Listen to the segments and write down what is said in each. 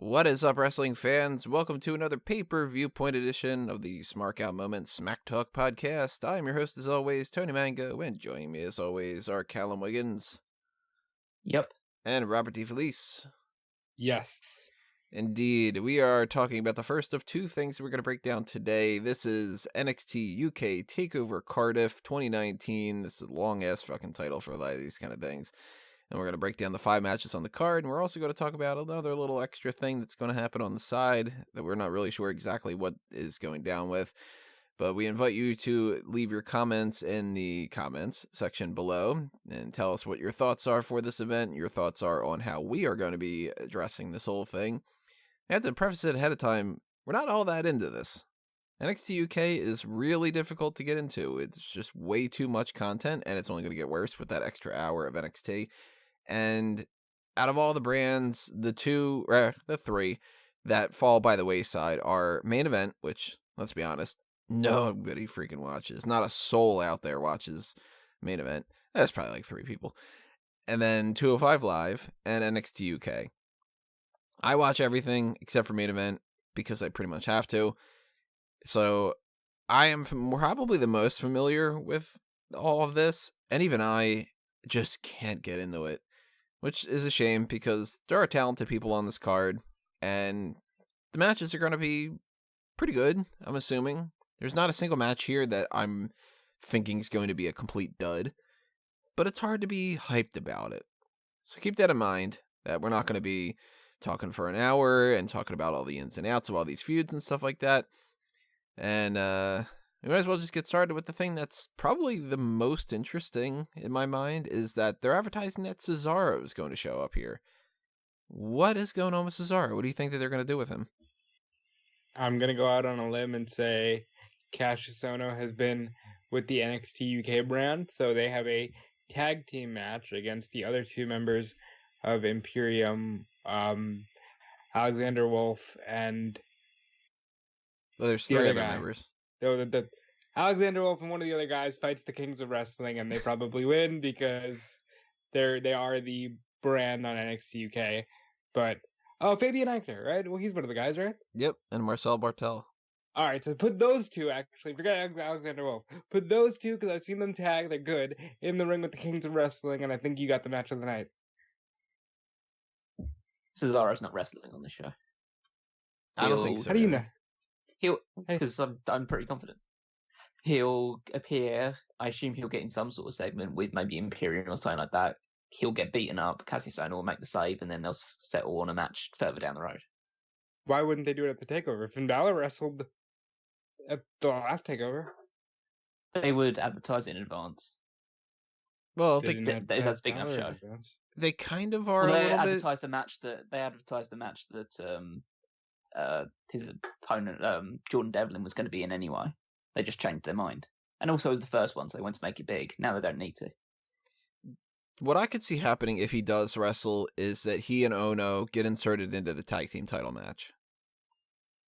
What is up, wrestling fans? Welcome to another Pay-Per-Viewpoint edition of the Smark Out Moment Smack Talk podcast. I am your host, as always, Tony Mango, and joining me, as always, are Callum Wiggins. Yep. And Robert DeFelice. Yes. Indeed, we are talking about the first of two things we're going to break down today. This is NXT UK TAKEOVER Cardiff 2019. This is a long-ass fucking title for a lot of these kind of things. And we're going to break down the 5 matches on the card, and we're also going to talk about another little extra thing that's going to happen on the side that we're not really sure exactly what is going down with. But we invite you to leave your comments in the comments section below and tell us what your thoughts are for this event, your thoughts are on how we are going to be addressing this whole thing. I have to preface it ahead of time, we're not all that into this. NXT UK is really difficult to get into. It's just way too much content, and it's only going to get worse with that extra hour of NXT. And out of all the brands, the three that fall by the wayside are Main Event, which, let's be honest, nobody freaking watches. Not a soul out there watches Main Event. That's probably like 3 people. And then 205 Live and NXT UK. I watch everything except for Main Event because I pretty much have to. So I am probably the most familiar with all of this, and even I just can't get into it. Which is a shame because there are talented people on this card, and the matches are going to be pretty good, I'm assuming. There's not a single match here that I'm thinking is going to be a complete dud, but it's hard to be hyped about it. So keep that in mind, that we're not going to be talking for an hour and talking about all the ins and outs of all these feuds and stuff like that. And we might as well just get started with the thing that's probably the most interesting in my mind, is that they're advertising that Cesaro is going to show up here. What is going on with Cesaro? What do you think that they're going to do with him? I'm going to go out on a limb and say Cassius Ohno has been with the NXT UK brand, so they have a tag team match against the other 2 members of Imperium, Alexander Wolf and... Well, there's 3 other members. So the Alexander Wolf and one of the other guys fights the Kings of Wrestling, and they probably win because they are the brand on NXT UK. But Fabian Aichner, right? Well, he's one of the guys, right? Yep, and Marcel Bartel. All right, so put those 2, actually. Forget Alexander Wolf. Put those 2, because I've seen them tag. They're good in the ring with the Kings of Wrestling, and I think you got the match of the night. Cesaro's not wrestling on the show. I don't think so. How do you know? Because I'm pretty confident. He'll appear. I assume he'll get in some sort of segment with maybe Imperium or something like that. He'll get beaten up. Cassius Ohno will make the save, and then they'll settle on a match further down the road. Why wouldn't they do it at the TakeOver? Finn Balor wrestled at the last TakeOver. They would advertise it in advance. Well, that's a big enough show. They kind of are. Well, they advertised the match that his opponent Jordan Devlin was going to be in anyway. They just changed their mind, and also it was the first one, so they went to make it big. Now they don't need to. What I could see happening if he does wrestle is that he and Ohno get inserted into the tag team title match.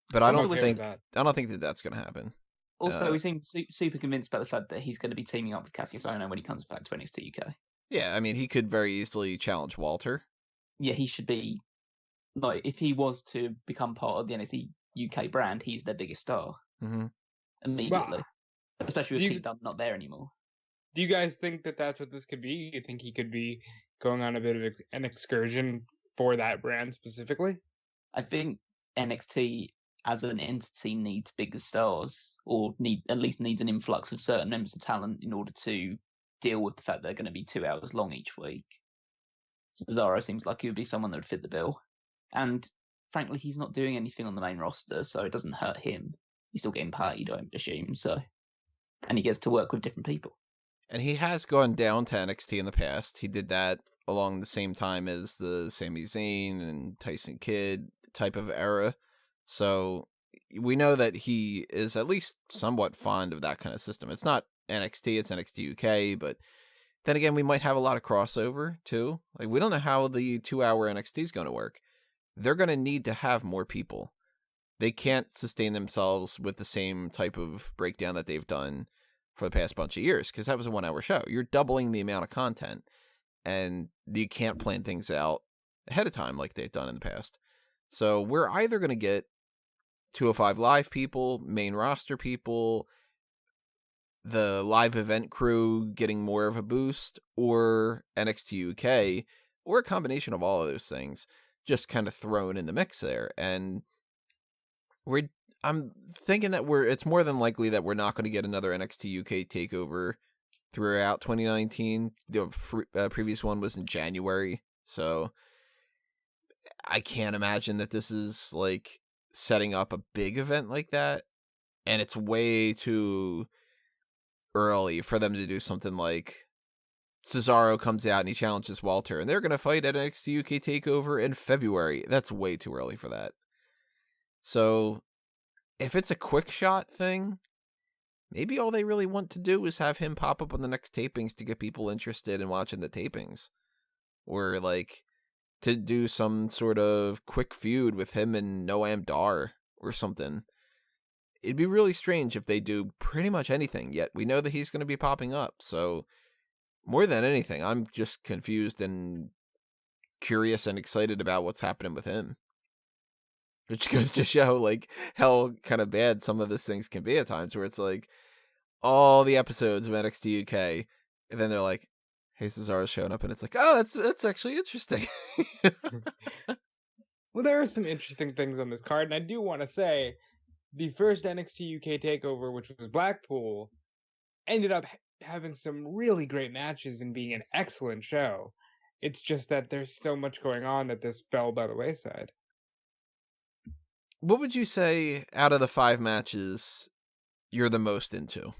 But I don't think that that's going to happen. Also, he seemed super convinced about the fact that he's going to be teaming up with Cassius Ohno when he comes back to NXT UK. Yeah, I mean, he could very easily challenge Walter. Yeah, he should be. Like, if he was to become part of the NXT UK brand, he's their biggest star. Mm-hmm. Immediately. Especially with Pete Dunne not there anymore. Do you guys think that that's what this could be? You think he could be going on a bit of an excursion for that brand specifically? I think NXT as an entity needs bigger stars, or at least needs an influx of certain members of talent in order to deal with the fact they're going to be 2 hours long each week. Cesaro seems like he would be someone that would fit the bill. And frankly, he's not doing anything on the main roster, so it doesn't hurt him. He's still getting paid, I assume, so. And he gets to work with different people. And he has gone down to NXT in the past. He did that along the same time as the Sami Zayn and Tyson Kidd type of era. So we know that he is at least somewhat fond of that kind of system. It's not NXT, it's NXT UK, but then again, we might have a lot of crossover too. Like, we don't know how the 2-hour NXT is going to work. They're going to need to have more people. They can't sustain themselves with the same type of breakdown that they've done for the past bunch of years, because that was a 1-hour show. You're doubling the amount of content, and you can't plan things out ahead of time like they've done in the past. So we're either going to get 205 Live people, main roster people, the live event crew getting more of a boost, or NXT UK, or a combination of all of those things just kind of thrown in the mix there. And I'm thinking that it's more than likely that we're not going to get another NXT UK takeover throughout 2019. The previous one was in January, so I can't imagine that this is like setting up a big event like that, and it's way too early for them to do something like Cesaro comes out and he challenges Walter, and they're going to fight at NXT UK TakeOver in February. That's way too early for that. So if it's a quick shot thing, maybe all they really want to do is have him pop up on the next tapings to get people interested in watching the tapings. Or like to do some sort of quick feud with him and Noam Dar or something. It'd be really strange if they do pretty much anything, yet we know that he's going to be popping up. So more than anything, I'm just confused and curious and excited about what's happening with him. Which goes to show like how kind of bad some of these things can be at times, where it's like all the episodes of NXT UK, and then they're like, hey, Cesaro's showing up, and it's like, oh, that's actually interesting. Well, there are some interesting things on this card, and I do want to say the first NXT UK takeover, which was Blackpool, ended up having some really great matches and being an excellent show. It's just that there's so much going on that this fell by the wayside. What would you say out of the 5 matches you're the most into?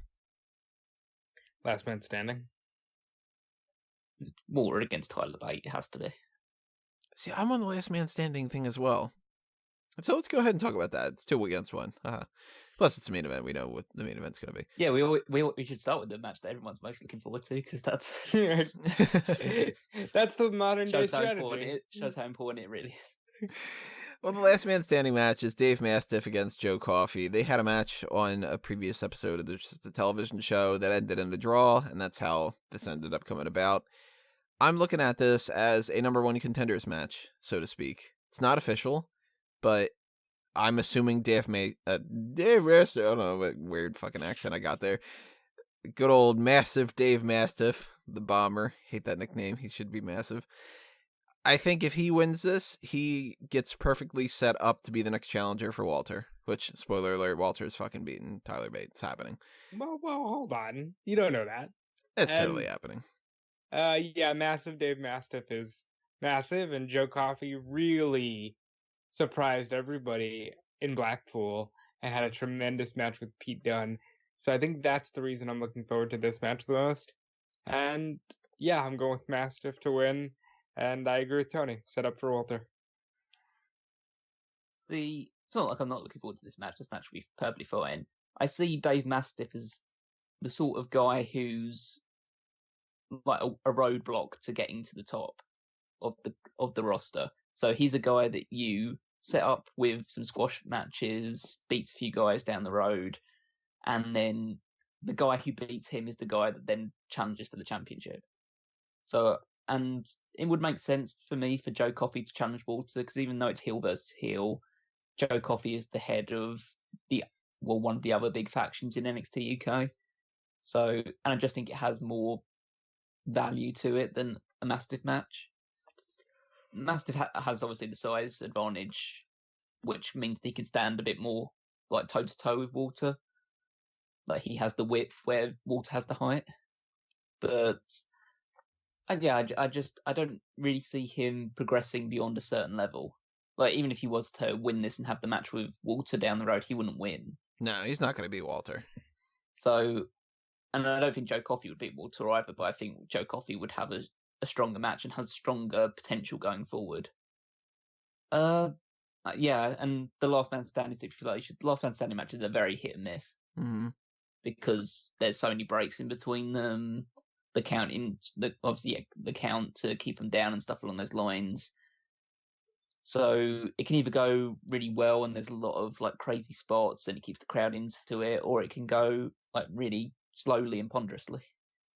Last Man Standing. Water against Tyler Bate, it has to be. See, I'm on the Last Man Standing thing as well. So let's go ahead and talk about that. It's 2 against 1. Plus, it's a main event. We know what the main event's going to be. Yeah, we should start with the match that everyone's most looking forward to, because that's that's the modern day strategy. Shows how important it really is. Well, the Last Man Standing match is Dave Mastiff against Joe Coffey. They had a match on a previous episode of the television show that ended in a draw, and that's how this ended up coming about. I'm looking at this as a number 1 contenders match, so to speak. It's not official, but I'm assuming Dave Mastiff, I don't know what weird fucking accent I got there. Good old massive Dave Mastiff, the bomber. Hate that nickname. He should be massive. I think if he wins this, he gets perfectly set up to be the next challenger for Walter. Which, spoiler alert, Walter is fucking beating Tyler Bate. It's happening. Well, hold on. You don't know that. It's totally happening. Yeah, massive Dave Mastiff is massive, and Joe Coffey really surprised everybody in Blackpool and had a tremendous match with Pete Dunne. So I think that's the reason I'm looking forward to this match the most. And yeah, I'm going with Mastiff to win. And I agree with Toni. Set up for Walter. It's not like I'm not looking forward to this match. This match will be perfectly fine. I see Dave Mastiff as the sort of guy who's like a roadblock to getting to the top of the roster. So he's a guy that you set up with some squash matches, beats a few guys down the road, and then the guy who beats him is the guy that then challenges for the championship. So, and it would make sense for me for Joe Coffey to challenge Walter, because even though it's heel versus heel, Joe Coffey is the head of one of the other big factions in NXT UK. So, and I just think it has more value to it than a Mastiff match. Mastiff has obviously the size advantage, which means he can stand a bit more like toe to toe with Walter. Like he has the width where Walter has the height. But I don't really see him progressing beyond a certain level. Like even if he was to win this and have the match with Walter down the road, he wouldn't win. No, he's not going to beat Walter. So, and I don't think Joe Coffey would beat Walter either, but I think Joe Coffey would have a stronger match and has stronger potential going forward. Yeah, and the Last Man Standing stipulation, the Last Man Standing matches are very hit and miss. Mm-hmm. Because there's so many breaks in between them, the count to keep them down and stuff along those lines. So it can either go really well and there's a lot of like crazy spots and it keeps the crowd into it, or it can go like really slowly and ponderously.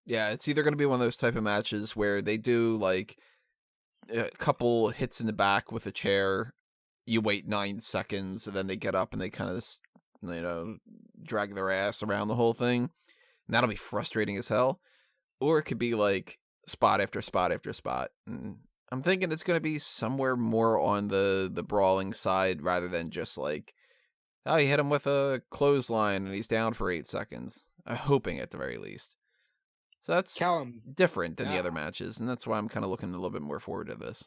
Yeah, it's either going to be one of those type of matches where they do like a couple hits in the back with a chair you wait 9 seconds and then they get up and they kind of, drag their ass around the whole thing. And that'll be frustrating as hell. Or it could be like spot after spot after spot. And I'm thinking it's going to be somewhere more on the brawling side rather than just like, oh, you hit him with a clothesline and he's down for 8 seconds. I'm hoping at the very least. So that's Callum, different than the other matches, and that's why I'm kind of looking a little bit more forward to this.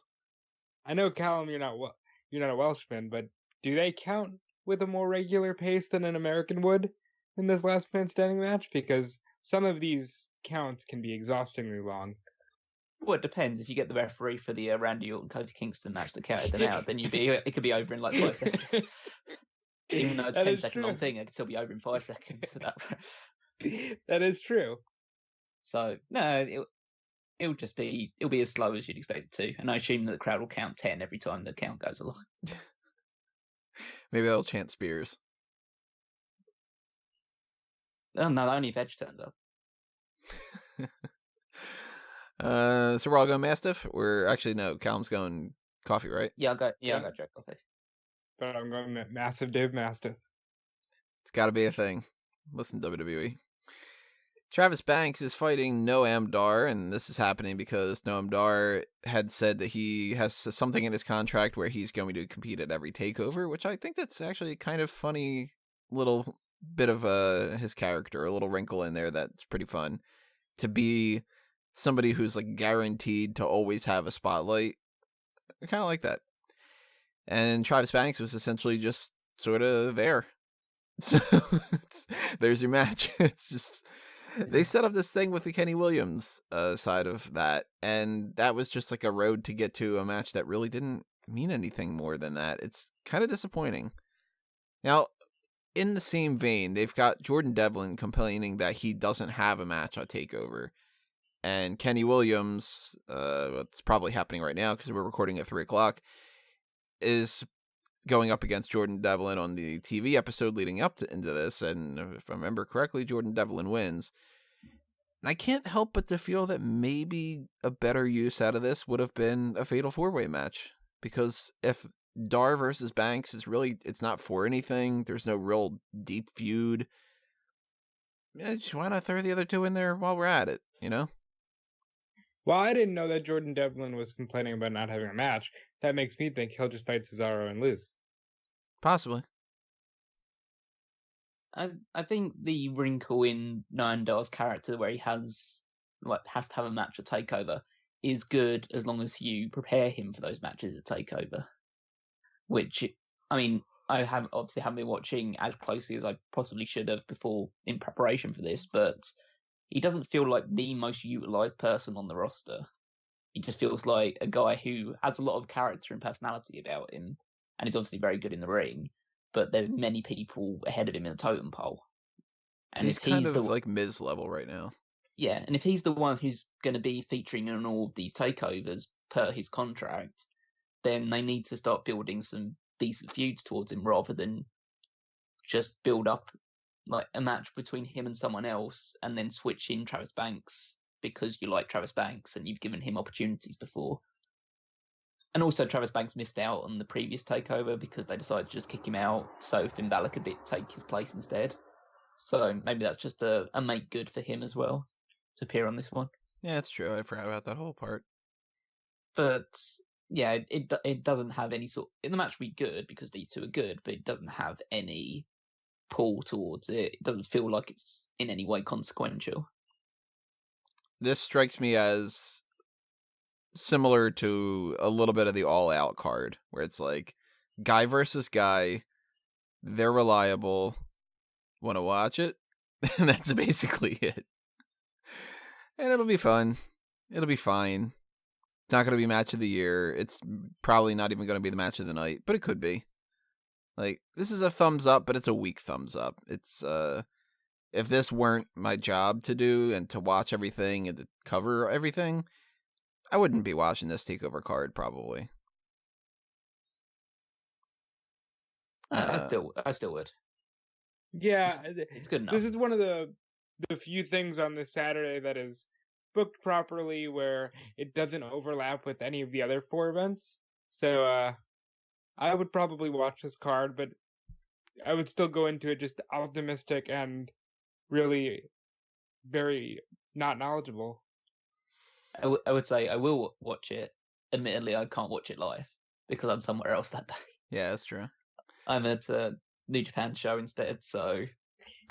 I know, Callum, you're not a Welshman, but do they count with a more regular pace than an American would in this last man standing match? Because some of these counts can be exhaustingly long. Well, it depends. If you get the referee for the Randy Orton Kofi Kingston match that counted them out, then it could be over in like 5 seconds. Even though it's a 10-second long thing, it could still be over in 5 seconds. That is true. So no, it'll be as slow as you'd expect it to, and I assume that the crowd will count 10 every time the count goes along. Maybe they'll chant Spears. Oh no, only if Edge turns up. So we're all going Mastiff? We're actually no, Callum's going Coffey, right? Yeah, I'll go Jack Coffey. But I'm going Massive Dave Mastiff. It's got to be a thing. Listen, WWE. Travis Banks is fighting Noam Dar, and this is happening because Noam Dar had said that he has something in his contract where he's going to compete at every takeover, which I think that's actually kind of funny little bit of his character, a little wrinkle in there that's pretty fun. To be somebody who's like guaranteed to always have a spotlight. I kind of like that. And Travis Banks was essentially just sort of there. So there's your match. It's just... They set up this thing with the Kenny Williams side of that, and that was just like a road to get to a match that really didn't mean anything more than that. It's kind of disappointing. Now, in the same vein, they've got Jordan Devlin complaining that he doesn't have a match on TakeOver, and Kenny Williams, it's probably happening right now because we're recording at 3 o'clock, is going up against Jordan Devlin on the TV episode leading up into this, and if I remember correctly, Jordan Devlin wins. And I can't help but to feel that maybe a better use out of this would have been a Fatal 4-Way match, because if Dar versus Banks is really, it's not for anything, there's no real deep feud, why not throw the other two in there while we're at it, you know? Well, I didn't know that Jordan Devlin was complaining about not having a match. That makes me think he'll just fight Cesaro and lose. Possibly. I think the wrinkle in Noam Dar's character where he has to have a match at TakeOver is good as long as you prepare him for those matches at TakeOver. Which, I mean, I haven't been watching as closely as I possibly should have before in preparation for this, but he doesn't feel like the most utilized person on the roster. He just feels like a guy who has a lot of character and personality about him, and is obviously very good in the ring, but there's many people ahead of him in the totem pole. And he's kind of like Miz level right now. Yeah, and if he's the one who's going to be featuring in all of these takeovers per his contract, then they need to start building some decent feuds towards him rather than just build up like a match between him and someone else and then switch in Travis Banks because you like Travis Banks and you've given him opportunities before. And also Travis Banks missed out on the previous takeover because they decided to just kick him out so Finn Balor could take his place instead. So maybe that's just a make good for him as well to appear on this one. Yeah, it's true. I forgot about that whole part. But yeah, it doesn't have any sort. The match will be good because these two are good, but it doesn't have any pull towards it. It doesn't feel like it's in any way consequential. This strikes me as similar to a little bit of the All Out card, where it's like guy versus guy, they're reliable, want to watch it, and that's basically it. And it'll be fun. It'll be fine. It's not going to be match of the year. It's probably not even going to be the match of the night, but it could be. Like, this is a thumbs up, but it's a weak thumbs up. It's, if this weren't my job to do and to watch everything and to cover everything, I wouldn't be watching this TakeOver card, probably. I still would. Yeah, it's good enough. This is one of the few things on this Saturday that is booked properly where it doesn't overlap with any of the other 4 events. So I would probably watch this card, but I would still go into it just optimistic and really very not knowledgeable. I would say I will watch it. Admittedly, I can't watch it live because I'm somewhere else that day. Yeah, that's true. I'm at a New Japan show instead, so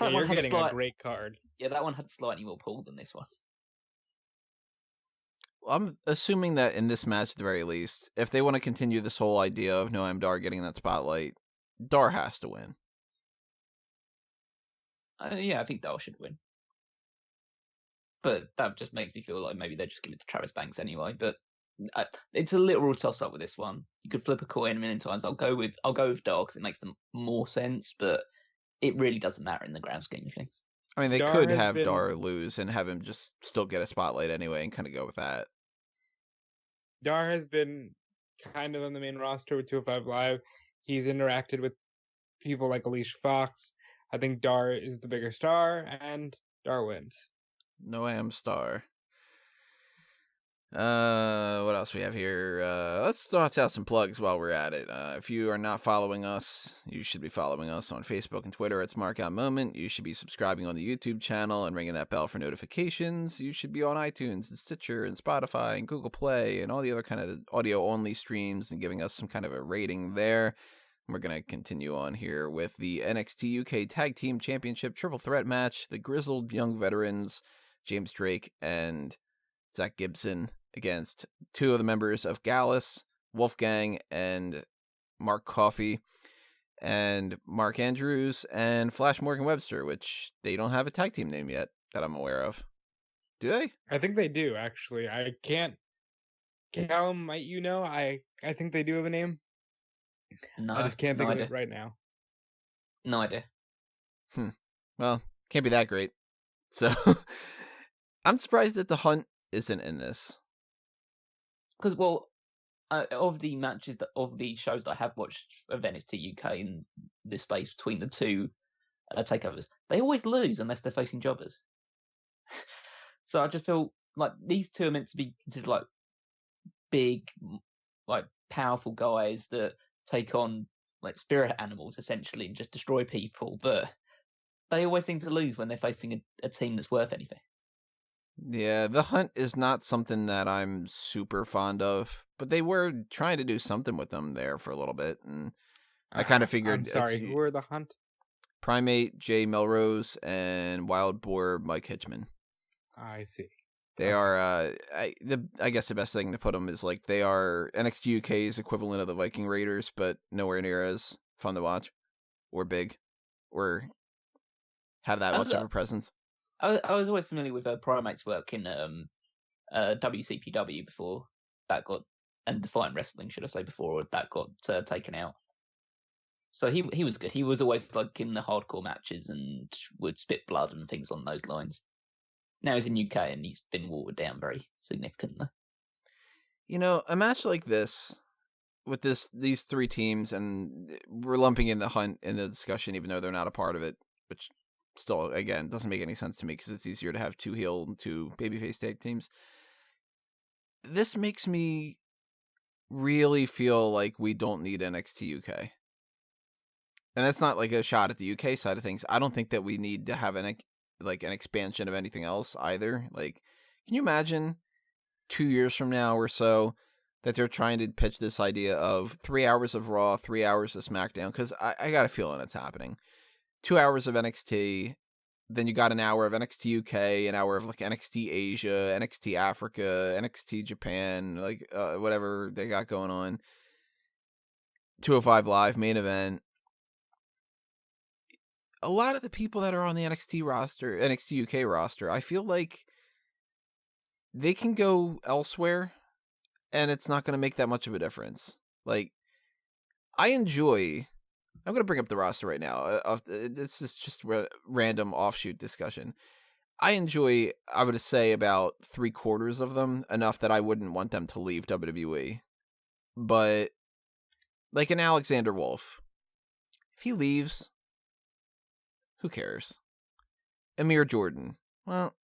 Yeah, that you're one had getting a great card. Yeah, that one had slightly more pull than this one. I'm assuming that in this match, at the very least, if they want to continue this whole idea of Noam Dar getting that spotlight, Dar has to win. Yeah, I think Dar should win. But that just makes me feel like maybe they just give it to Travis Banks anyway. But it's a literal toss up with this one. You could flip a coin a million times. I'll go with Dar because it makes them more sense. But it really doesn't matter in the grand scheme of things. I mean, they Dar could has have been- Dar lose and have him just still get a spotlight anyway and kind of go with that. Dar has been kind of on the main roster with 205 Live. He's interacted with people like Alicia Fox. I think Dar is the bigger star, and Dar wins. Noam Star. What else we have here? Let's toss out some plugs while we're at it. If you are not following us, you should be following us on Facebook and Twitter at Smark Out Moment. You should be subscribing on the YouTube channel and ringing that bell for notifications. You should be on iTunes and Stitcher and Spotify and Google Play and all the other kind of audio-only streams and giving us some kind of a rating there. We're going to continue on here with the NXT UK Tag Team Championship Triple Threat match. The Grizzled Young Veterans, James Drake and Zach Gibson, against two of the members of Gallus, Wolfgang, and Mark Coffey, and Mark Andrews, and Flash Morgan Webster, which they don't have a tag team name yet that I'm aware of. Do they? I think they do, actually. I can't... Callum, might you know? I think they do have a name. No, I just can't no think idea. of it right now. No idea. Well, can't be that great. So, I'm surprised that the Hunt isn't in this. Because, of the matches of the shows that I have watched of NXT UK in this space between the two takeovers, they always lose unless they're facing jobbers. So I just feel like these two are meant to be considered like big, like powerful guys that take on like spirit animals essentially and just destroy people, but they always seem to lose when they're facing a team that's worth anything. Yeah, the Hunt is not something that I'm super fond of, but they were trying to do something with them there for a little bit, and I kind of figured... I'm sorry, who are the Hunt? Primate, Jay Melrose, and Wild Boar, Mike Hitchman. I see. They are, I guess the best thing to put them is, like, they are NXT UK's equivalent of the Viking Raiders, but nowhere near as fun to watch, or big, or have that much of a presence. I was always familiar with Primate's work in WCPW before that got, and Defiant Wrestling, should I say, before that got taken out. So he was good. He was always like in the hardcore matches and would spit blood and things on those lines. Now he's in UK and he's been watered down very significantly. You know, a match like this, with these three teams, and we're lumping in the Hunt in the discussion, even though they're not a part of it, which still, again, doesn't make any sense to me because it's easier to have two heel and two babyface tag teams. This makes me really feel like we don't need NXT UK. And that's not like a shot at the UK side of things. I don't think that we need to have an expansion of anything else either. Like, can you imagine 2 years from now or so that they're trying to pitch this idea of 3 hours of Raw, 3 hours of SmackDown? Because I got a feeling it's happening. 2 hours of NXT, then you got an hour of NXT UK, an hour of like NXT Asia, NXT Africa, NXT Japan, like whatever they got going on. 205 Live, main event. A lot of the people that are on the NXT roster, NXT UK roster, I feel like they can go elsewhere and it's not going to make that much of a difference. Like, I'm going to bring up the roster right now. This is just a random offshoot discussion. I enjoy, I would say, about 3/4 of them, enough that I wouldn't want them to leave WWE. But, like an Alexander Wolf, if he leaves, who cares? Amir Jordan, well,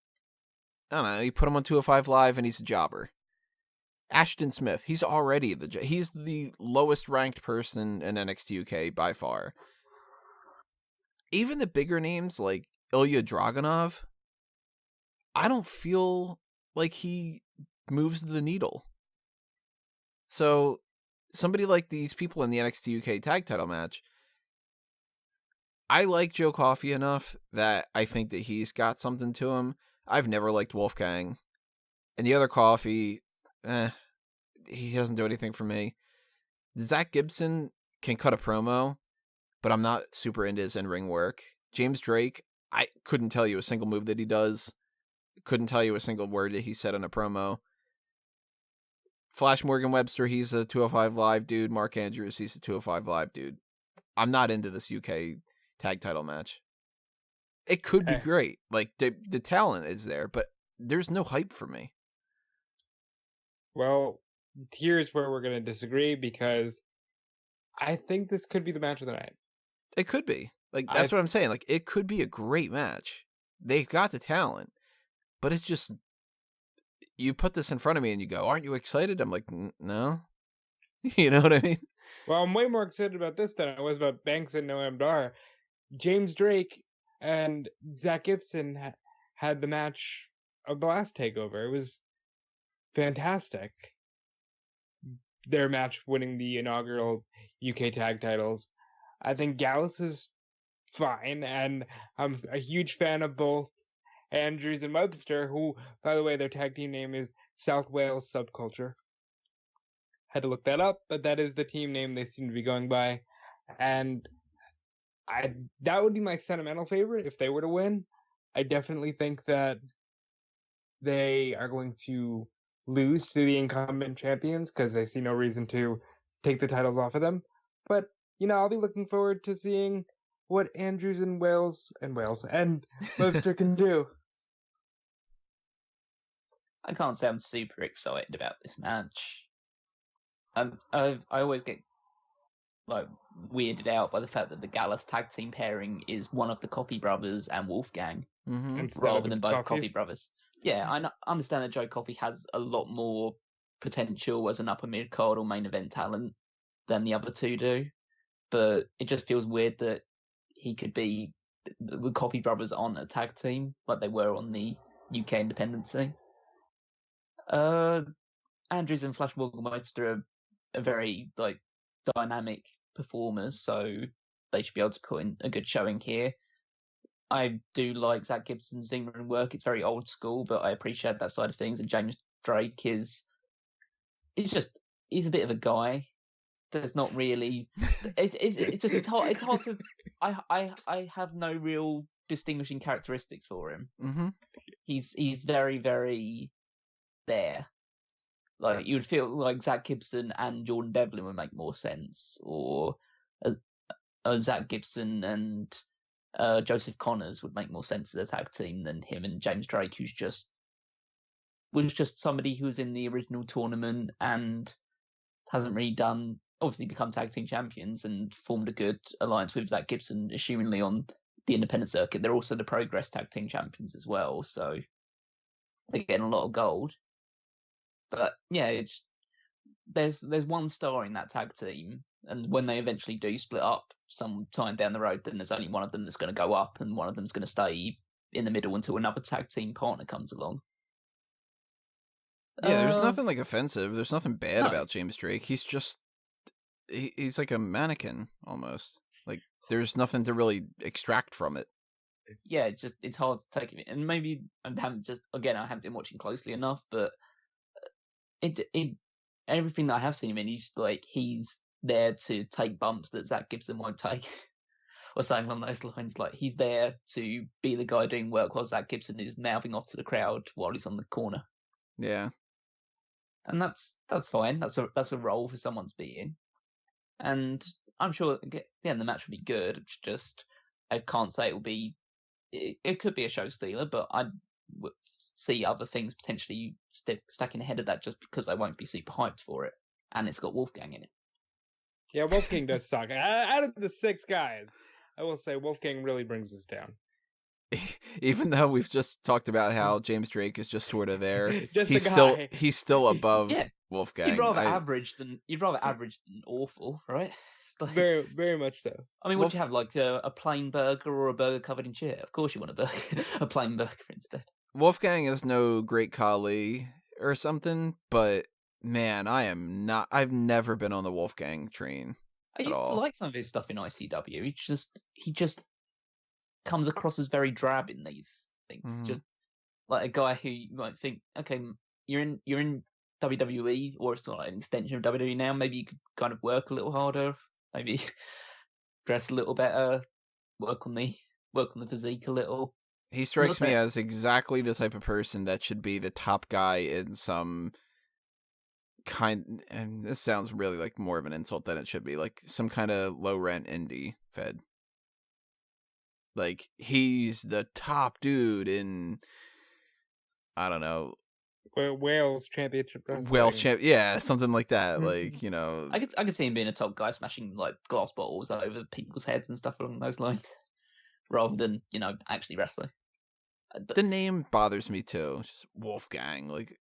I don't know, you put him on 205 Live and he's a jobber. Ashton Smith, he's already he's the lowest ranked person in NXT UK by far. Even the bigger names like Ilya Dragunov, I don't feel like he moves the needle. So somebody like these people in the NXT UK tag title match, I like Joe Coffey enough that I think that he's got something to him. I've never liked Wolfgang. And the other Coffey, he doesn't do anything for me. Zach Gibson can cut a promo, but I'm not super into his in-ring work. James Drake, I couldn't tell you a single move that he does. Couldn't tell you a single word that he said in a promo. Flash Morgan Webster, he's a 205 Live dude. Mark Andrews, he's a 205 Live dude. I'm not into this UK tag title match. It could be great. Like, the talent is there, but there's no hype for me. Well, here's where we're going to disagree, because I think this could be the match of the night. It could be. Like, that's what I'm saying. Like, it could be a great match. They've got the talent, but it's just, you put this in front of me and you go, aren't you excited? I'm like, no. You know what I mean? Well, I'm way more excited about this than I was about Banks and Noam Dar. James Drake and Zach Gibson had the match of the last TakeOver. It was fantastic. Their match winning the inaugural UK tag titles. I think Gallus is fine, and I'm a huge fan of both Andrews and Webster, who, by the way, their tag team name is South Wales Subculture. Had to look that up, but that is the team name they seem to be going by. And that would be my sentimental favorite if they were to win. I definitely think that they are going to lose to the incumbent champions because they see no reason to take the titles off of them. But, I'll be looking forward to seeing what Andrews and Webster can do. I can't say I'm super excited about this match. I always get weirded out by the fact that the Gallus tag team pairing is one of the Coffey brothers and Wolfgang, rather than both Coffey brothers. Yeah, I understand that Joe Coffey has a lot more potential as an upper mid card or main event talent than the other two do, but it just feels weird that he could be the Coffey brothers on a tag team like they were on the UK independent scene. Andrews and Flash Morgan Webster are very dynamic performers, so they should be able to put in a good showing here. I do like Zach Gibson's in-ring work. It's very old school, but I appreciate that side of things. And James Drake he's a bit of a guy. There's not really. It's hard to. I have no real distinguishing characteristics for him. Mm-hmm. He's very, very there. Like, you would feel like Zach Gibson and Jordan Devlin would make more sense, or Zach Gibson and Joseph Connors would make more sense as a tag team than him and James Drake, who's was just somebody who was in the original tournament and hasn't really obviously become tag team champions and formed a good alliance with Zach Gibson, assumingly on the independent circuit. They're also the Progress tag team champions as well, so they're getting a lot of gold. But yeah, there's one star in that tag team, and when they eventually do split up some time down the road, then there's only one of them that's going to go up, and one of them's going to stay in the middle until another tag team partner comes along. Yeah, there's nothing offensive. There's nothing bad about James Drake. He's just he's like a mannequin almost. Like, there's nothing to really extract from it. Yeah, it's hard to take it, and maybe I haven't been watching closely enough, but everything that I have seen him in, he's there to take bumps that Zach Gibson won't take, or something along those lines. Like, he's there to be the guy doing work while Zach Gibson is mouthing off to the crowd while he's on the corner. Yeah, and that's fine. That's a role for someone to be in, and I'm sure the match will be good. It's just I can't say it will be. It could be a show stealer, but I see other things potentially stacking ahead of that just because I won't be super hyped for it, and it's got Wolfgang in it. Yeah, Wolfgang does suck. Out of the 6 guys, I will say Wolfgang really brings us down. Even though we've just talked about how James Drake is just sort of there, he's still above Wolfgang. You'd rather average than awful, right? It's like, Very, very much so. I mean, what do you have, like a plain burger or a burger covered in shit? Of course you want a burger, a plain burger instead. Wolfgang is no great Kali or something, but man, I've never been on the Wolfgang train. I used to like some of his stuff in ICW. He just comes across as very drab in these things. Mhm. Just like a guy who you might think, okay, you're in WWE, or it's not like an extension of WWE now. Maybe you could kind of work a little harder, maybe dress a little better, work on the physique a little. He strikes me as exactly the type of person that should be the top guy in some kind, and this sounds really like more of an insult than it should be, like some kind of low rent indie fed. Like, he's the top dude in, I don't know, Wales Championship Wrestling. Wales yeah, something like that. Like, you know, I could see him being a top guy, smashing like glass bottles over people's heads and stuff along those lines, rather than, you know, actually wrestling. The name bothers me too. Just Wolfgang, like,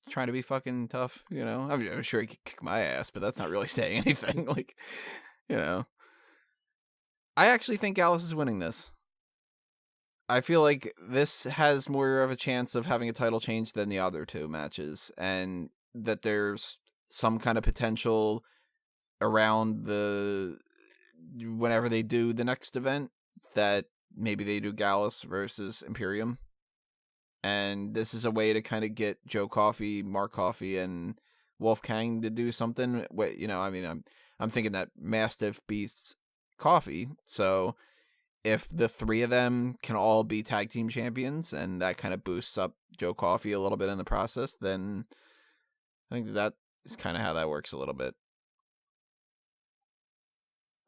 trying to be fucking tough, you know? I'm sure he could kick my ass, but that's not really saying anything. Like, you know. I actually think Gallus is winning this. I feel like this has more of a chance of having a title change than the other two matches, and that there's some kind of potential around whenever they do the next event, that maybe they do Gallus versus Imperium. And this is a way to kind of get Joe Coffey, Mark Coffey, and Wolfgang to do something. You know, I mean, I'm thinking that Mastiff beats Coffey, so if the three of them can all be tag team champions, and that kind of boosts up Joe Coffey a little bit in the process, then I think that is kind of how that works a little bit.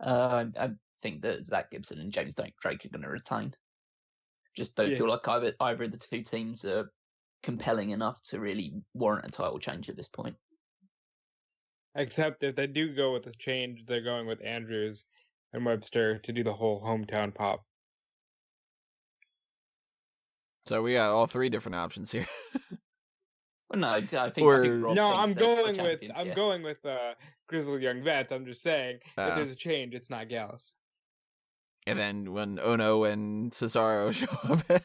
I think that Zach Gibson and James Drake are going to retain. Just don't feel like either of the two teams are compelling enough to really warrant a title change at this point. Except if they do go with this change, they're going with Andrews and Webster to do the whole hometown pop. So we got all three different options here. Well, no, I think. I'm going with Grizzled Young Vets. I'm just saying, if there's a change, it's not Gallus. And then when Ono and Cesaro show up.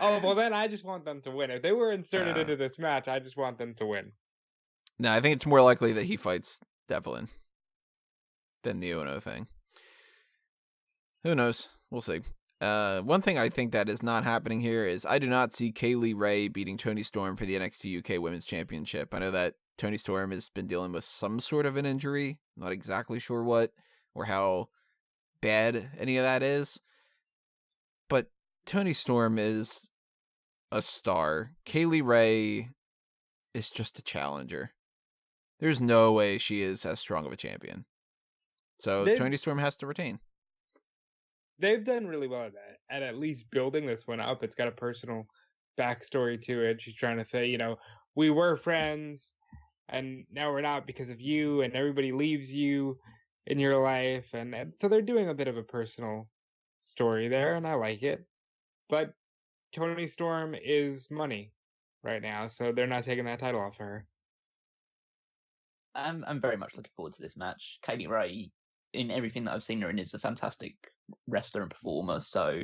Oh, well, then I just want them to win. If they were inserted into this match, I just want them to win. No, I think it's more likely that he fights Devlin than the Ono thing. Who knows? We'll see. One thing I think that is not happening here is I do not see Kaylee Ray beating Toni Storm for the NXT UK Women's Championship. I know that Toni Storm has been dealing with some sort of an injury. Not exactly sure what or how bad any of that is. But Toni Storm is a star. Kaylee Ray is just a challenger. There's no way she is as strong of a champion. So Toni Storm has to retain. They've done really well at least building this one up. It's got a personal backstory to it. She's trying to say, you know, we were friends, and now we're not because of you, and everybody leaves you in your life. And so they're doing a bit of a personal story there, and I like it. But Toni Storm is money right now, so they're not taking that title off of her. I'm very much looking forward to this match. Kaylee Ray, in everything that I've seen her in, is a fantastic wrestler and performer. So,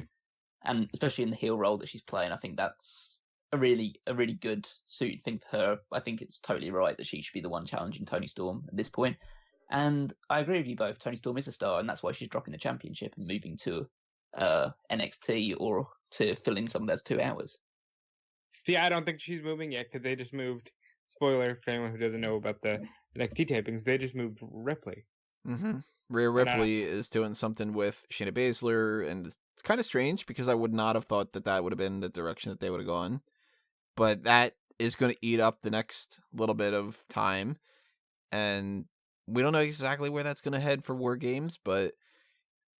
and especially in the heel role that she's playing, I think that's a really good suited thing for her. I think it's totally right that she should be the one challenging Toni Storm at this point. And I agree with you both. Toni Storm is a star, and that's why she's dropping the championship and moving to NXT or to fill in some of those 2 hours. See, I don't think she's moving yet because they just moved. Spoiler for anyone who doesn't know about the NXT tapings, they just moved Ripley. Mm-hmm. Rhea Ripley is doing something with Shayna Baszler, and it's kind of strange because I would not have thought that would have been the direction that they would have gone. But that is going to eat up the next little bit of time, and we don't know exactly where that's going to head for War Games, but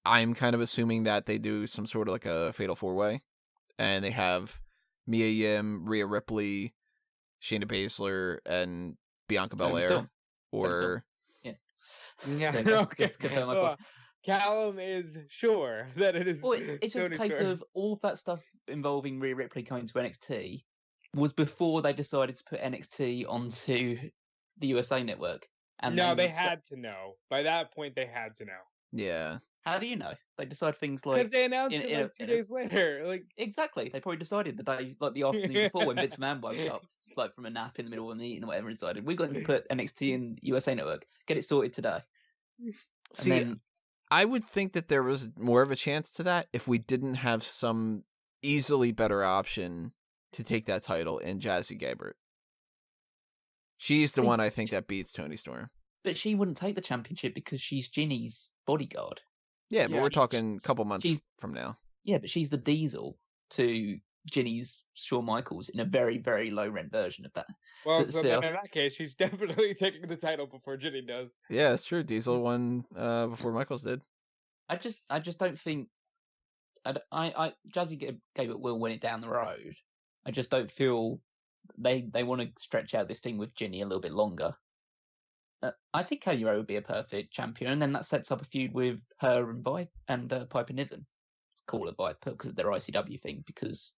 I'm kind of assuming that they do some sort of like a Fatal 4-Way, and they have Mia Yim, Rhea Ripley, Shayna Baszler, and Bianca Belair, or... Yeah, okay. Callum is sure that it is. Well, it's just a case of all of that stuff involving Rhea Ripley coming to NXT was before they decided to put NXT onto the USA Network. And no, they had to know. By that point, they had to know. Yeah. How do you know? They decide things like... Because they announced it like 2 days later. Like Exactly. They probably decided the day, like the afternoon before, when Vince McMahon woke up, like from a nap in the middle of a meeting or whatever, and decided, we're going to put NXT in USA Network. Get it sorted today. See, then, I would think that there was more of a chance to that if we didn't have some easily better option to take that title in Jazzy Gabert. She's the one I think that beats Toni Storm. But she wouldn't take the championship because she's Ginny's bodyguard. Yeah, but we're talking a couple months from now. Yeah, but she's the Diesel to Ginny's Shawn Michaels in a very, very low-rent version of that. Well, so then in that case, she's definitely taking the title before Ginny does. Yeah, that's true. Diesel won before Michaels did. I just don't think... Jazzy Gabert will win it down the road. I just don't feel they want to stretch out this thing with Ginny a little bit longer. I think Kaylee Ray would be a perfect champion, and then that sets up a feud with her and Piper Niven. Call it Viper because of their ICW thing, because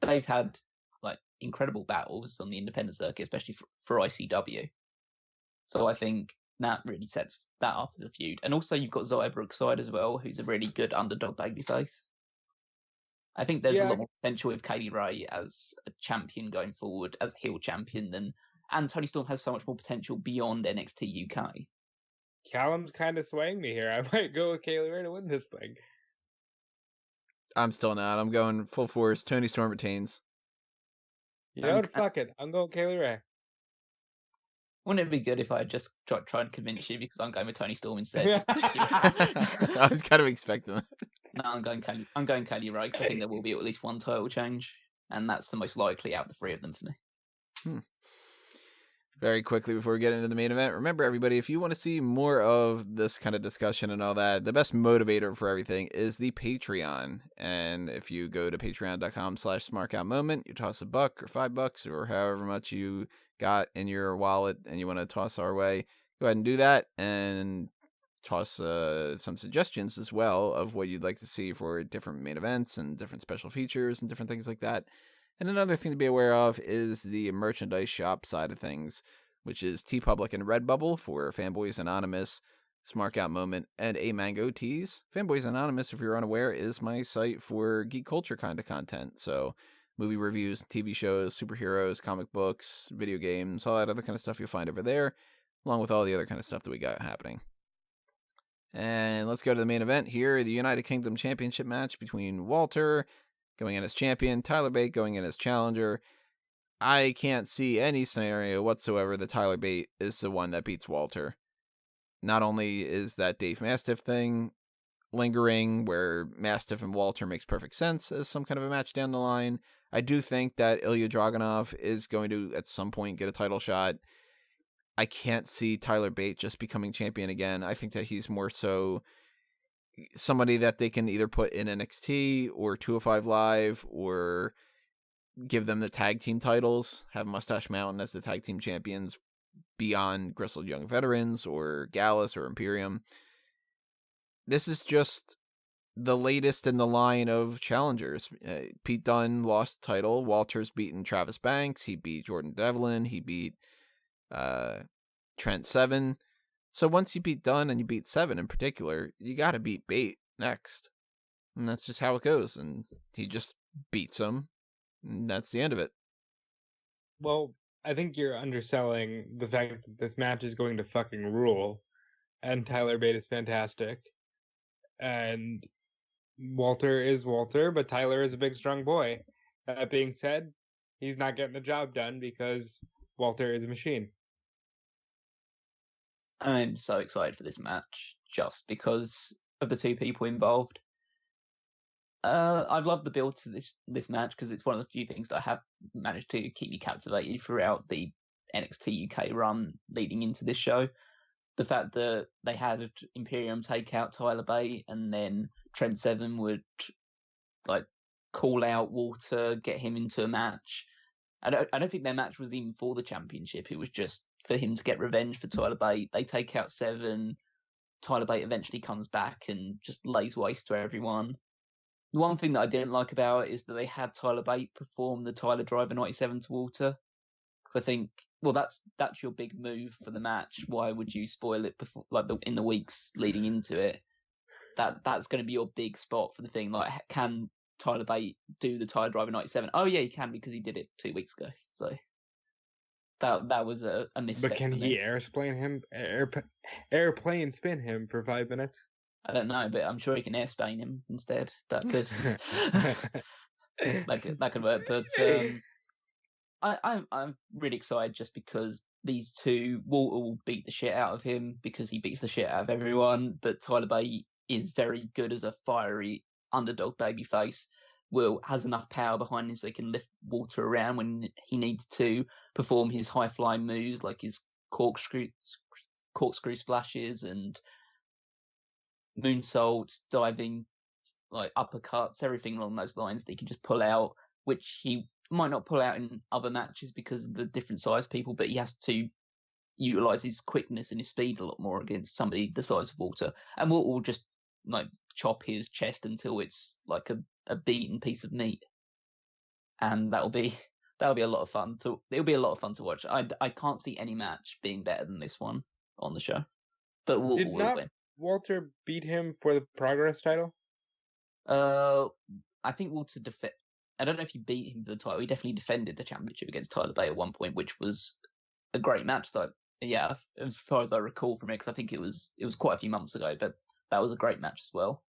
they've had like incredible battles on the independent circuit, especially for ICW. So I think that really sets that up as a feud. And also you've got Zaya Brookside as well, who's a really good underdog babyface. I think there's a lot more potential with Kaylee Ray as a champion going forward, as a heel champion, and Toni Storm has so much more potential beyond NXT UK. Callum's kind of swaying me here. I might go with Kaylee Ray to win this thing. I'm still not. I'm going full force. Toni Storm retains. You know what? Fuck it. I'm going Kaylee Ray. Wouldn't it be good if I just try and convince you, because I'm going with Toni Storm instead? I was kind of expecting that. No, I'm going Kaylee Ray, because I think there will be at least one title change, and that's the most likely out of the three of them for me. Very quickly before we get into the main event, remember everybody, if you want to see more of this kind of discussion and all that, the best motivator for everything is the Patreon. And if you go to patreon.com/smarkoutmoment, you toss $1 or $5 or however much you got in your wallet and you want to toss our way, go ahead and do that, and toss some suggestions as well of what you'd like to see for different main events and different special features and different things like that. And another thing to be aware of is the merchandise shop side of things, which is TeePublic and Redbubble for Fanboys Anonymous, Smark Out Moment, and A Mango Tees. Fanboys Anonymous, if you're unaware, is my site for geek culture kind of content. So movie reviews, TV shows, superheroes, comic books, video games, all that other kind of stuff you'll find over there, along with all the other kind of stuff that we got happening. And let's go to the main event here, the United Kingdom Championship match between Walter going in as champion, Tyler Bate going in as challenger. I can't see any scenario whatsoever that Tyler Bate is the one that beats Walter. Not only is that Dave Mastiff thing lingering, where Mastiff and Walter makes perfect sense as some kind of a match down the line, I do think that Ilya Dragunov is going to, at some point, get a title shot. I can't see Tyler Bate just becoming champion again. I think that he's more so somebody that they can either put in NXT or 205 Live or give them the tag team titles, have Mustache Mountain as the tag team champions beyond Grizzled Young Veterans or Gallus or Imperium. This is just the latest in the line of challengers. Pete Dunne lost the title. Walter's beaten Travis Banks. He beat Jordan Devlin. He beat Trent Seven. So once you beat Dunne and you beat Seven in particular, you got to beat Bate next. And that's just how it goes. And he just beats him. And that's the end of it. Well, I think you're underselling the fact that this match is going to fucking rule. And Tyler Bate is fantastic. And Walter is Walter, but Tyler is a big, strong boy. That being said, he's not getting the job done because Walter is a machine. I'm so excited for this match just because of the two people involved. I've loved the build to this match because it's one of the few things that have managed to keep me captivated throughout the NXT UK run leading into this show. The fact that they had Imperium take out Tyler Bate and then Trent Seven would like call out Walter, get him into a match. I don't think their match was even for the championship. It was just for him to get revenge for Tyler Bate. They take out Seven. Tyler Bate eventually comes back and just lays waste to everyone. The one thing that I didn't like about it is that they had Tyler Bate perform the Tyler Driver 97 to Walter. Because I think well, that's your big move for the match. Why would you spoil it before, in the weeks leading into it? That's going to be your big spot for the thing. Like, can Tyler Bate do the Tire Driver 97? Oh yeah, he can, because he did it 2 weeks ago. So that was a misstep. But can he airplane spin him for 5 minutes? I don't know, but I'm sure he can airspain him instead. That could that could work. But I'm really excited just because these two, Walter will beat the shit out of him because he beats the shit out of everyone. But Tyler Bate is very good as a fiery underdog babyface. Will has enough power behind him so he can lift Walter around when he needs to perform his high flying moves like his corkscrew splashes and moonsaults, diving, like uppercuts, everything along those lines that he can just pull out, which he might not pull out in other matches because of the different size people, but he has to utilize his quickness and his speed a lot more against somebody the size of Walter. And Walter will just like chop his chest until it's like a beaten piece of meat, and that'll be a lot of fun to. It'll be a lot of fun to watch. I can't see any match being better than this one on the show, but Walter will win. Walter beat him for the Progress title? I think Walter I don't know if he beat him for the title. He definitely defended the championship against Tyler Bate at one point, which was a great match, though. Yeah, as far as I recall from it, because I think it was quite a few months ago, but that was a great match as well.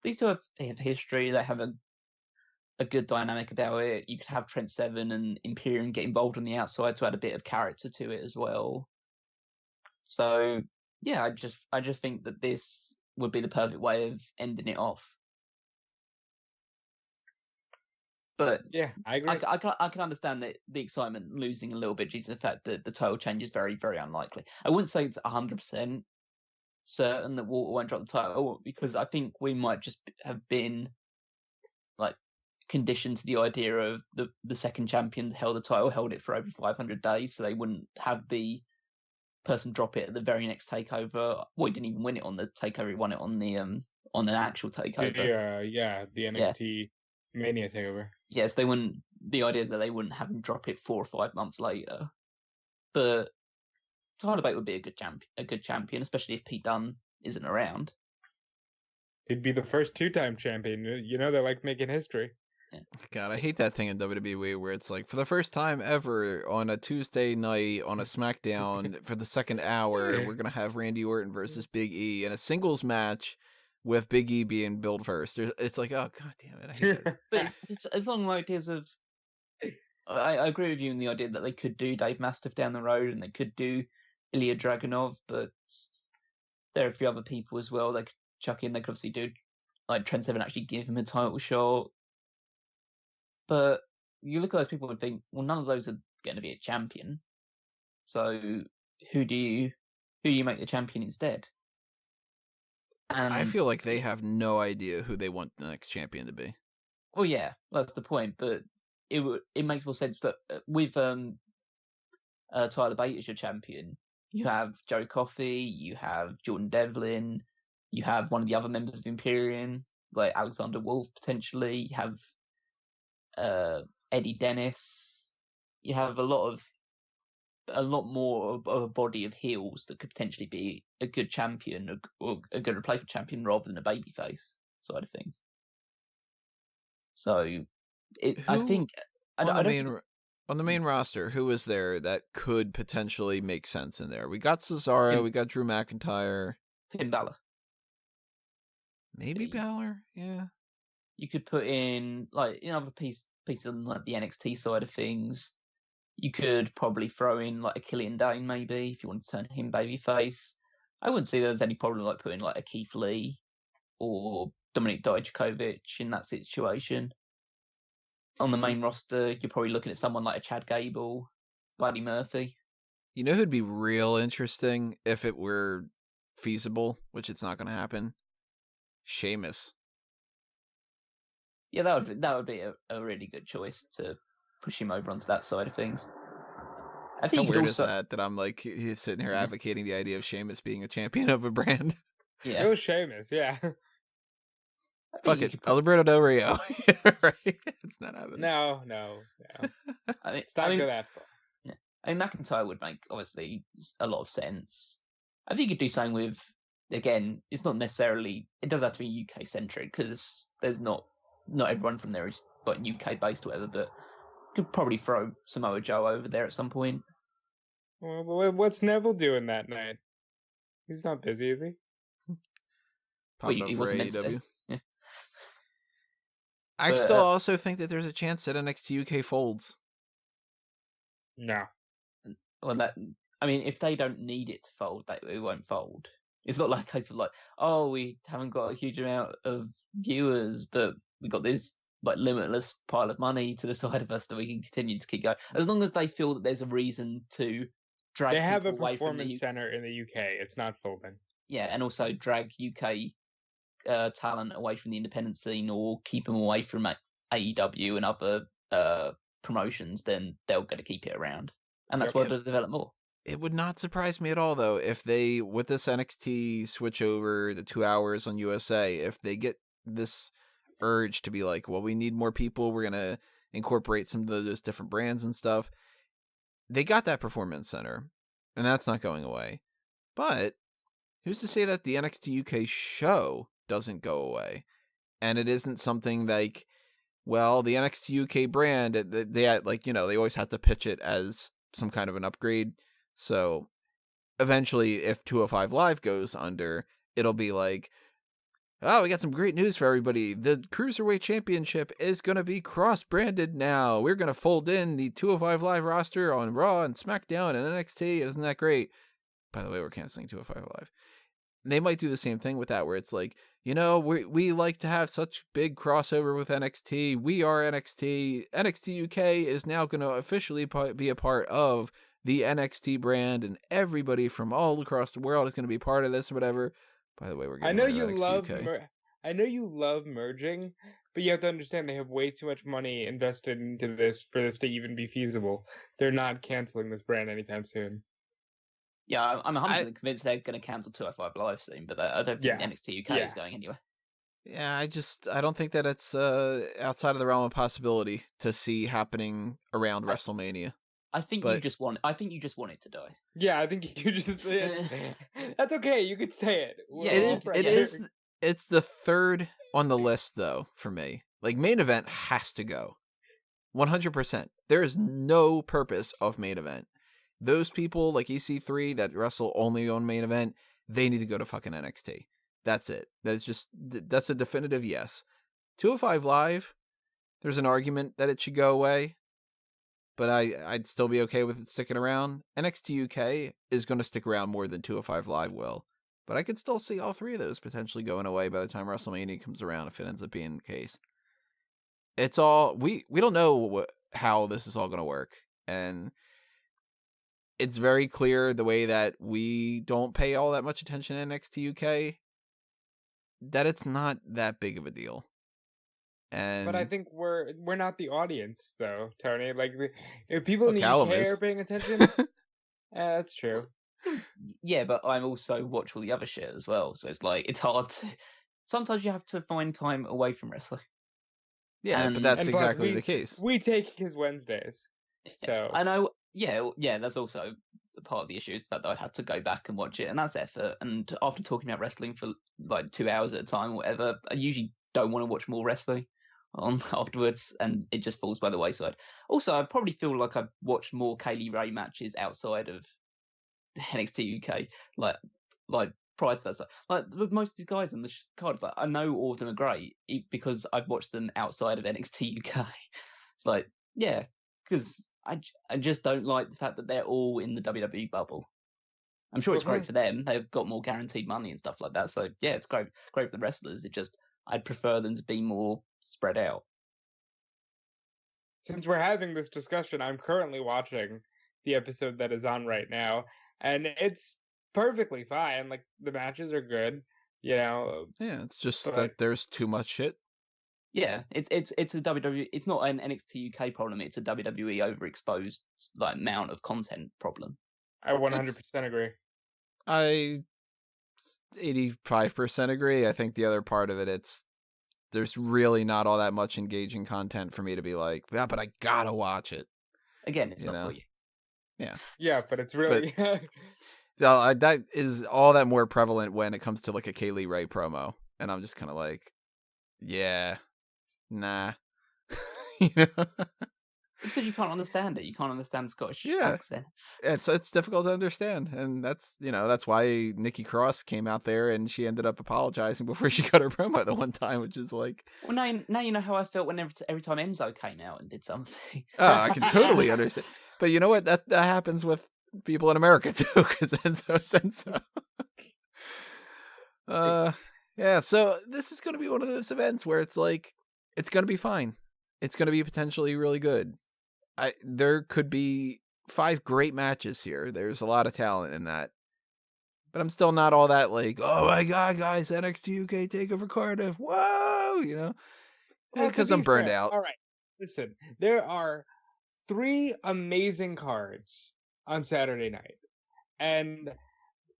These two have history. They have a good dynamic about it. You could have Trent Seven and Imperium get involved on the outside to add a bit of character to it as well. So yeah, I just think that this would be the perfect way of ending it off. But yeah, I agree. I can understand the excitement losing a little bit due to the fact that the title change is very, very unlikely. I wouldn't say it's 100% certain that Walter won't drop the title, because I think we might just have been like conditioned to the idea of the second champion held the title, held it for over 500 days, so they wouldn't have the person drop it at the very next takeover. Well, he didn't even win it on the takeover; he won it on an actual takeover. The NXT Mania takeover. Yes, they wouldn't. The idea that they wouldn't have him drop it 4 or 5 months later, but Tyler Bate would be a good champion, especially if Pete Dunne isn't around. He'd be the first 2-time champion. You know, they like making history. Yeah. God, I hate that thing in WWE where it's like, for the first time ever on a Tuesday night on a SmackDown for the second hour, we're going to have Randy Orton versus Big E in a singles match with Big E being billed first. It's like, oh, God damn it. I hate that. But it's along the ideas of, I agree with you in the idea that they could do Dave Mastiff down the road and they could do Ilya Dragunov, but there are a few other people as well they could chuck in. They could obviously do, like, Trent Seven actually give him a title shot. But you look at those people and think, well, none of those are going to be a champion. So who do you make the champion instead? And I feel like they have no idea who they want the next champion to be. Well, yeah, that's the point. But it makes more sense that with Tyler Bate as your champion, you have Joe Coffey, you have Jordan Devlin, you have one of the other members of Imperium, like Alexander Wolf potentially. You have Eddie Dennis. You have a lot more of a body of heels that could potentially be a good champion or a good replacement champion rather than a babyface side of things. So, I think on the main roster, who is there that could potentially make sense in there? We got Cesaro, we got Drew McIntyre, Finn Balor, maybe Balor, yeah. You could put in like other piece on like the NXT side of things. You could probably throw in like a Killian Dane maybe if you want to turn him babyface. I wouldn't see there's any problem like putting like a Keith Lee or Dominik Dijakovic in that situation. On the main roster, you're probably looking at someone like a Chad Gable, Buddy Murphy. You know who'd be real interesting if it were feasible, which it's not going to happen? Sheamus. Yeah, that would be a really good choice to push him over onto that side of things. I think how weird is that I'm like he's sitting here advocating the idea of Sheamus being a champion of a brand? Yeah, it was Sheamus. Yeah. Fuck it, Alberto Del Rio. Right? It's not happening. No. I mean, it's not go that far. Yeah. I mean, McIntyre would make, obviously, a lot of sense. I think you could do something with, again, it's not necessarily, it does have to be UK-centric, because there's not everyone from there is like UK-based or whatever, but could probably throw Samoa Joe over there at some point. Well, what's Neville doing that night? He's not busy, is he? Popping up he for wasn't meant to AEW. be. Yeah. I But, still also think that there's a chance that NXT UK folds. No. Well, I mean, if they don't need it to fold, it won't fold. It's not like a case of like, oh, we haven't got a huge amount of viewers, but we got this like limitless pile of money to the side of us that we can continue to keep going. As long as they feel that there's a reason to drag They have a people away from the performance center in the UK. It's not folding. Yeah, and also drag UK talent away from the independent scene or keep them away from AEW and other promotions, then they're going to keep it around. And that's why they'll develop more. It would not surprise me at all, though, if they, with this NXT switch over, the 2 hours on USA, if they get this urge to be like, well, we need more people, we're going to incorporate some of those different brands and stuff. They got that performance center, and that's not going away. But who's to say that the NXT UK show doesn't go away? And it isn't something like, well, the NXT UK brand, they like, you know, they always have to pitch it as some kind of an upgrade. So eventually, if 205 Live goes under, it'll be like, oh, we got some great news for everybody. The Cruiserweight Championship is going to be cross-branded now. We're going to fold in the 205 Live roster on Raw and SmackDown and NXT. Isn't that great? By the way, we're canceling 205 Live. They might do the same thing with that, where it's like, you know, we like to have such big crossover with NXT. We are NXT. NXT UK is now going to officially be a part of the NXT brand, and everybody from all across the world is going to be part of this or whatever. By the way, we're getting I know you love merging, but you have to understand they have way too much money invested into this for this to even be feasible. They're not canceling this brand anytime soon. Yeah, I'm 100% convinced they're going to cancel 205 Live soon, but I don't think NXT UK is going anywhere. Yeah, I don't think that it's outside of the realm of possibility to see happening around WrestleMania. I think you just want it to die. Yeah, I think you just that's okay. You could say it. It's the third on the list though for me. Like, main event has to go. 100%. There is no purpose of main event. Those people like EC3 that wrestle only on main event, they need to go to fucking NXT. That's it. That's a definitive yes. 205 Live, there's an argument that it should go away, but I'd still be okay with it sticking around. NXT UK is going to stick around more than 205 Live will, but I could still see all three of those potentially going away by the time WrestleMania comes around if it ends up being the case. It's all, we don't know how this is all going to work, and it's very clear the way that we don't pay all that much attention to NXT UK that it's not that big of a deal. But I think we're not the audience, though, Tony. Like, if people in the UK are paying attention, that's true. Yeah, but I also watch all the other shit as well, so it's like it's hard to. Sometimes you have to find time away from wrestling. Yeah, but that's exactly the case. We take his Wednesdays, so I know. Yeah, that's also part of the issue is the fact that I'd have to go back and watch it, and that's effort. And after talking about wrestling for like 2 hours at a time or whatever, I usually don't want to watch more wrestling on afterwards, and it just falls by the wayside. Also, I probably feel like I've watched more Kaylee Ray matches outside of NXT UK, like prior to that stuff. Like with most of the guys on the card, like, I know all of them are great because I've watched them outside of NXT UK. It's like, yeah, because I just don't like the fact that they're all in the WWE bubble. I'm sure it's great for them. They've got more guaranteed money and stuff like that. So yeah, it's great for the wrestlers. I'd prefer them to be more spread out. Since we're having this discussion, I'm currently watching the episode that is on right now, and it's perfectly fine. Like, the matches are good, you know. Yeah, it's just that there's too much shit. Yeah, it's a WWE. It's not an NXT UK problem. It's a WWE overexposed like amount of content problem. I 100% agree. I 85% agree. I think the other part of it, there's really not all that much engaging content for me to be like, yeah, but I gotta watch it. Again, it's not for you. Yeah, but it's really That is all that more prevalent when it comes to like a Kaylee Ray promo, and I'm just kind of like, yeah, nah, you know. It's because you can't understand it. You can't understand Scottish Yeah. accent. It's difficult to understand, and that's why Nikki Cross came out there and she ended up apologizing before she cut her promo the one time, which is like, Well, now you know how I felt whenever every time Enzo came out and did something. oh, I can totally understand. But you know what? That happens with people in America too, because Enzo. Yeah. So this is going to be one of those events where it's like, it's going to be fine. It's going to be potentially really good. There could be 5 great matches here. There's a lot of talent in that. But I'm still not all that like, oh my god, guys, NXT UK TakeOver Cardiff, whoa, because I'm burned out. All right, listen, there are 3 amazing cards on Saturday night, and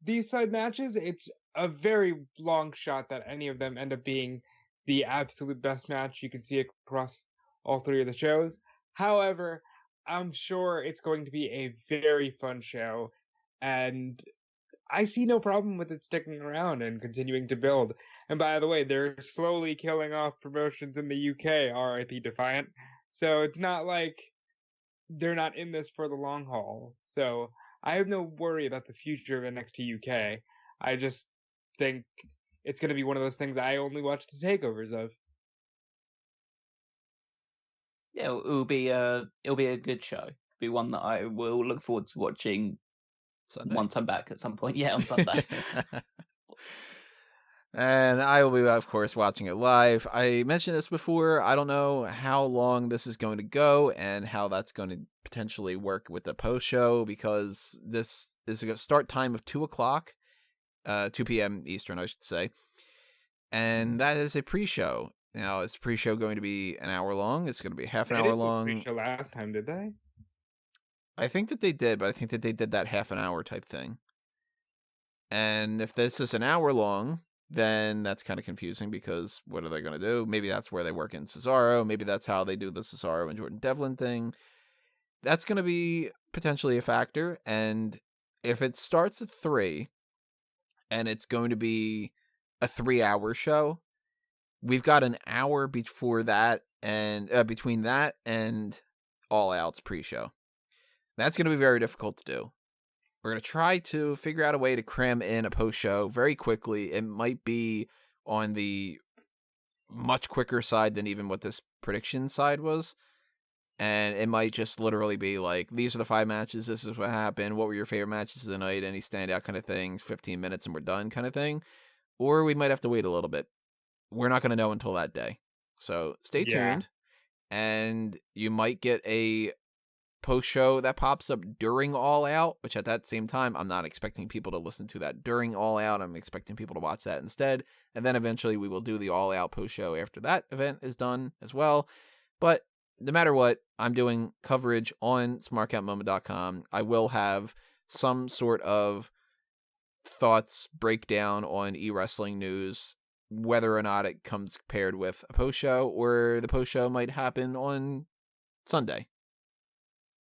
these 5 matches, it's a very long shot that any of them end up being the absolute best match you can see across all 3 of the shows. However, I'm sure it's going to be a very fun show, and I see no problem with it sticking around and continuing to build. And by the way, they're slowly killing off promotions in the UK, RIP Defiant. So it's not like they're not in this for the long haul. So I have no worry about the future of NXT UK. I just think it's going to be one of those things I only watch the takeovers of. Yeah, it'll be a good show. It'll be one that I will look forward to watching Sunday. once I'm back at some point. Yeah, on Sunday. And I will be, of course, watching it live. I mentioned this before. I don't know how long this is going to go and how that's going to potentially work with the post show, because this is a start time of 2 o'clock, 2 p.m. Eastern, I should say. And that is a pre-show. Now, is the pre-show going to be an hour long? It's going to be half an hour long. They didn't do pre-show last time, did they? I think that they did, but I think that they did that half an hour type thing. And if this is an hour long, then that's kind of confusing, because what are they going to do? Maybe that's where they work in Cesaro. Maybe that's how they do the Cesaro and Jordan Devlin thing. That's going to be potentially a factor. And if it starts at 3 and it's going to be a 3-hour show, we've got an hour before that and between that and All Out's pre-show. That's going to be very difficult to do. We're going to try to figure out a way to cram in a post-show very quickly. It might be on the much quicker side than even what this prediction side was. And it might just literally be like, these are the 5 matches, this is what happened, what were your favorite matches of the night, any standout kind of things, 15 minutes and we're done kind of thing. Or we might have to wait a little bit. We're not going to know until that day. So stay tuned. And you might get a post-show that pops up during All Out, which at that same time, I'm not expecting people to listen to that during All Out. I'm expecting people to watch that instead. And then eventually we will do the All Out post-show after that event is done as well. But no matter what, I'm doing coverage on smarkoutmoment.com. I will have some sort of thoughts breakdown on e-wrestling news, whether or not it comes paired with a post-show, or the post-show might happen on Sunday.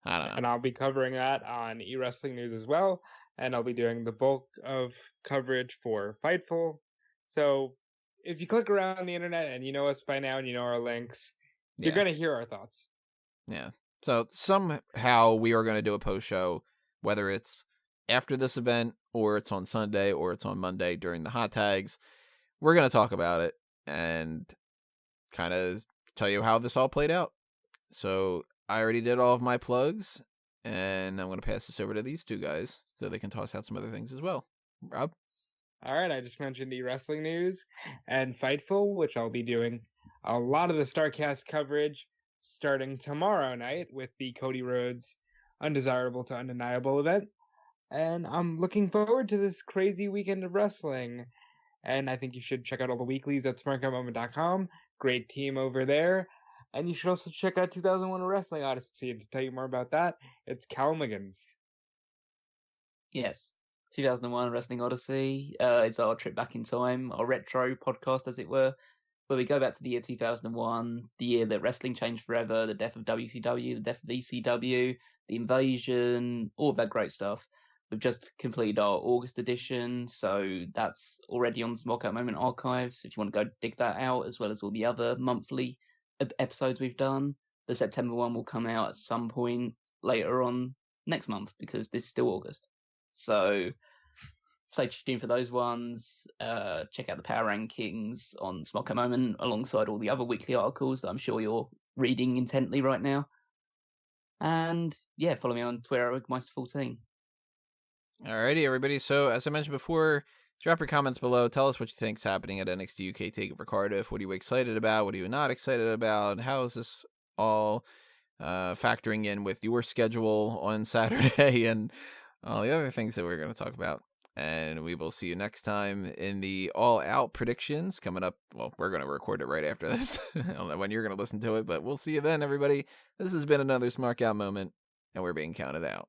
I don't know. And I'll be covering that on e-wrestling news as well. And I'll be doing the bulk of coverage for Fightful. So if you click around the internet and you know us by now and you know our links, you're going to hear our thoughts. Yeah. So somehow we are going to do a post show, whether it's after this event or it's on Sunday or it's on Monday during the hot tags. We're going to talk about it and kind of tell you how this all played out. So I already did all of my plugs, and I'm going to pass this over to these 2 guys so they can toss out some other things as well. Rob? All right, I just mentioned the wrestling news and Fightful, which I'll be doing a lot of the StarCast coverage starting tomorrow night with the Cody Rhodes Undesirable to Undeniable event. And I'm looking forward to this crazy weekend of wrestling. And I think you should check out all the weeklies at smarkoutmoment.com. Great team over there. And you should also check out 2001 Wrestling Odyssey. And to tell you more about that, it's Cal Miggins. Yes, 2001 Wrestling Odyssey. It's our trip back in time, our retro podcast, as it were, where we go back to the year 2001, the year that wrestling changed forever, the death of WCW, the death of ECW, the Invasion, all of that great stuff. We've just completed our August edition, so that's already on the Smark at the Moment archives. If you want to go dig that out, as well as all the other monthly episodes we've done. The September one will come out at some point later on next month, because this is still August. So stay tuned for those ones. Check out the power rankings on Smark at the Moment, alongside all the other weekly articles that I'm sure you're reading intently right now. And yeah, follow me on Twitter at Meister14. Alrighty, everybody. So, as I mentioned before, drop your comments below. Tell us what you think's happening at NXT UK TakeOver Cardiff. What are you excited about? What are you not excited about? How is this all factoring in with your schedule on Saturday and all the other things that we're going to talk about? And we will see you next time in the All Out predictions coming up. Well, we're going to record it right after this. I don't know when you're going to listen to it, but we'll see you then, everybody. This has been another Smark Out moment, and we're being counted out.